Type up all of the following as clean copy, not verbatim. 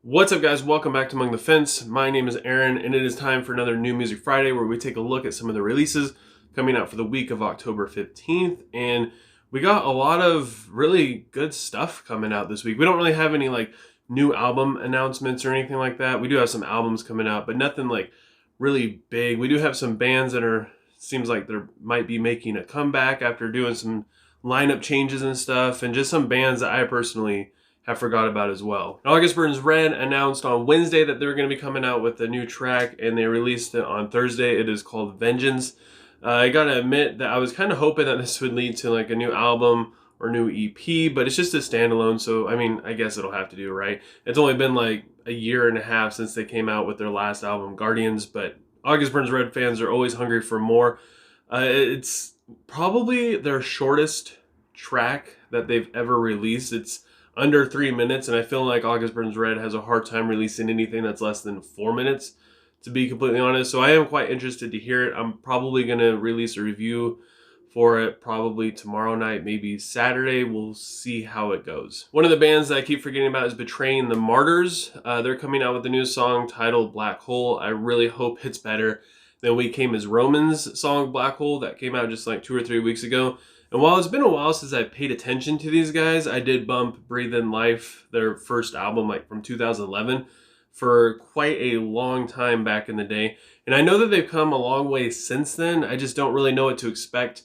What's up, guys? Welcome back to Among the Fence. My name is Aaron, and it is time for another New Music Friday where we take a look at some of the releases coming out for the week of October 15th. And we got a lot of really good stuff coming out this week. We don't really have any new album announcements or anything like that. We do have some albums coming out, but nothing really big. We do have some bands that seems like they might be making a comeback after doing some lineup changes and stuff, and just some bands that I personally have forgot about as well. August Burns Red announced on Wednesday that they were going to be coming out with a new track, and they released it on Thursday. It is called Vengeance. I gotta admit that I was kind of hoping that this would lead to a new album or new EP, but it's just a standalone, so I mean, I guess it'll have to do, right? It's only been a year and a half since they came out with their last album, Guardians, but August Burns Red fans are always hungry for more. It's probably their shortest track that they've ever released. It's under 3 minutes, and I feel like August Burns Red has a hard time releasing anything that's less than 4 minutes, to be completely honest. So I am quite interested to hear it. I'm probably going to release a review for it probably tomorrow night, maybe Saturday. We'll see how it goes. One of the bands that I keep forgetting about is Betraying the Martyrs. They're coming out with a new song titled Black Hole. I really hope it's better than We Came as Romans song Black Hole that came out just 2 or 3 weeks ago. And while it's been a while since I paid attention to these guys, I did bump Breathe in Life, their first album from 2011, for quite a long time back in the day. And I know that they've come a long way since then. I just don't really know what to expect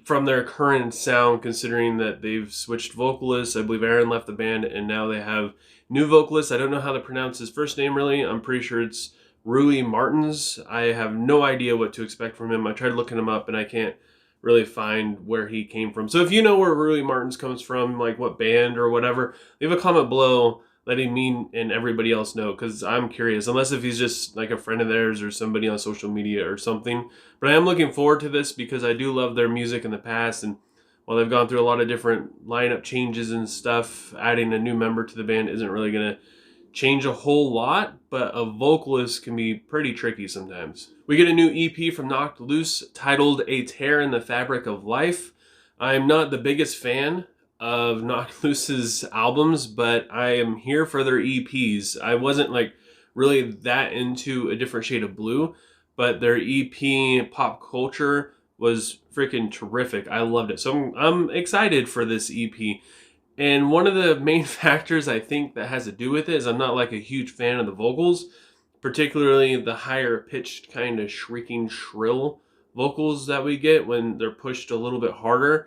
from their current sound, considering that they've switched vocalists. I believe Aaron left the band, and now they have new vocalists. I don't know how to pronounce his first name really. I'm pretty sure it's Rui Martins. I have no idea what to expect from him. I tried looking him up, and I can't really find where he came from. So if you know where Rui Martins comes from, what band or whatever, leave a comment below letting me and everybody else know, because I'm curious, unless if he's just a friend of theirs or somebody on social media or something. But I am looking forward to this because I do love their music in the past, and while they've gone through a lot of different lineup changes and stuff, adding a new member to the band isn't really going to change a whole lot, but a vocalist can be pretty tricky sometimes. We get a new EP from Knocked Loose titled A Tear in the Fabric of Life. I'm not the biggest fan of Knocked Loose's albums, but I am here for their EPs. I wasn't really that into A Different Shade of Blue, but their EP Pop Culture was freaking terrific. I loved it. So I'm excited for this EP. And one of the main factors I think that has to do with it is I'm not a huge fan of the vocals, particularly the higher pitched kind of shrieking shrill vocals that we get when they're pushed a little bit harder.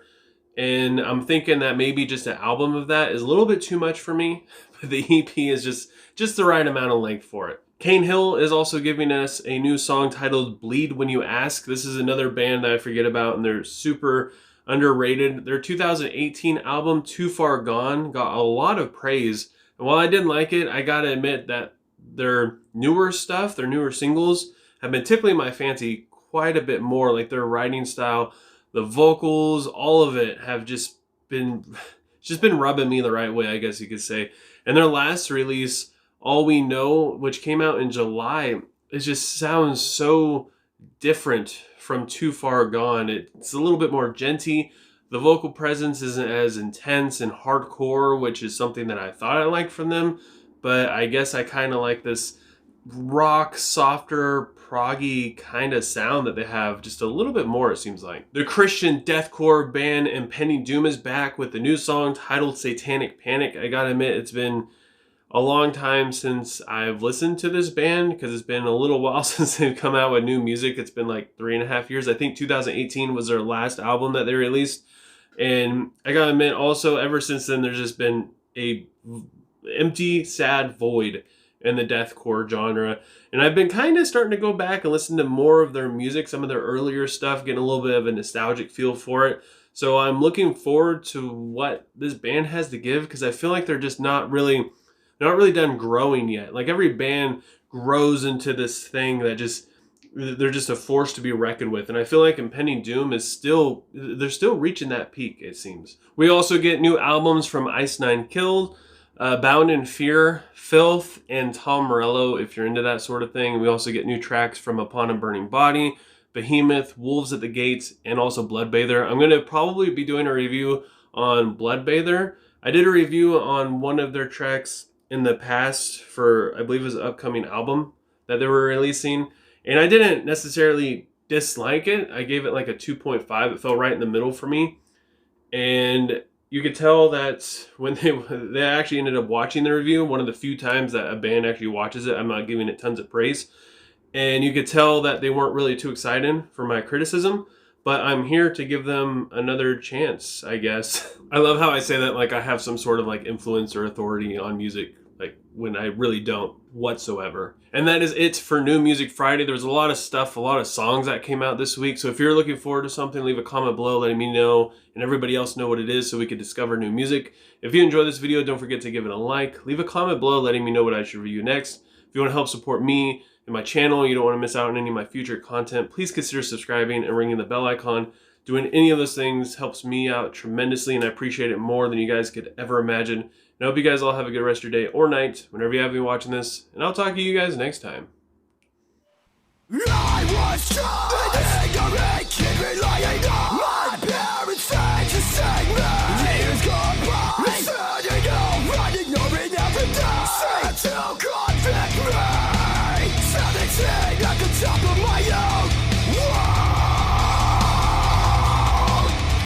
And I'm thinking that maybe just an album of that is a little bit too much for me, but the EP is just the right amount of length for it. Cain Hill is also giving us a new song titled Bleed When You Ask. This is another band that I forget about, and they're super underrated. Their 2018 album, Too Far Gone, got a lot of praise. And while I didn't like it, I gotta admit that their newer stuff, their newer singles, have been tickling my fancy quite a bit more. Their writing style, the vocals, all of it have just been rubbing me the right way, I guess you could say. And their last release, All We Know, which came out in July, it just sounds so different from Too Far Gone. It's a little bit more genty. The vocal presence isn't as intense and hardcore, which is something that I thought I liked from them, but I guess I kind of like this rock, softer, proggy kind of sound that they have just a little bit more, it seems like. The Christian deathcore band Impending Doom is back with a new song titled Satanic Panic. I gotta admit, it's been a long time since I've listened to this band, because it's been a little while since they've come out with new music. It's been 3.5 years. I think 2018 was their last album that they released. And I gotta admit also, ever since then, there's just been a empty, sad void in the deathcore genre. And I've been kind of starting to go back and listen to more of their music, some of their earlier stuff, getting a little bit of a nostalgic feel for it. So I'm looking forward to what this band has to give, because I feel like they're just not really done growing yet. Every band grows into this thing that they're just a force to be reckoned with. And I feel like Impending Doom they're still reaching that peak, it seems. We also get new albums from Ice Nine Kills, Bound in Fear, Filth, and Tom Morello, if you're into that sort of thing. We also get new tracks from Upon a Burning Body, Behemoth, Wolves at the Gates, and also Bloodbather. I'm going to probably be doing a review on Bloodbather. I did a review on one of their tracks in the past for, I believe it was an upcoming album that they were releasing. And I didn't necessarily dislike it. I gave it like a 2.5. It fell right in the middle for me. And you could tell that when they actually ended up watching the review, one of the few times that a band actually watches it, I'm not giving it tons of praise. And you could tell that they weren't really too excited for my criticism, but I'm here to give them another chance, I guess. I love how I say that like I have some sort of like influence or authority on music, like when I really don't whatsoever. And that is it for New Music Friday. There's a lot of stuff, a lot of songs that came out this week. So if you're looking forward to something, leave a comment below letting me know and everybody else know what it is so we can discover new music. If you enjoyed this video, don't forget to give it a like. Leave a comment below letting me know what I should review next. If you want to help support me and my channel and you don't want to miss out on any of my future content, please consider subscribing and ringing the bell icon. Doing any of those things helps me out tremendously, and I appreciate it more than you guys could ever imagine. And I hope you guys all have a good rest of your day or night, whenever you have been watching this, and I'll talk to you guys next time. I was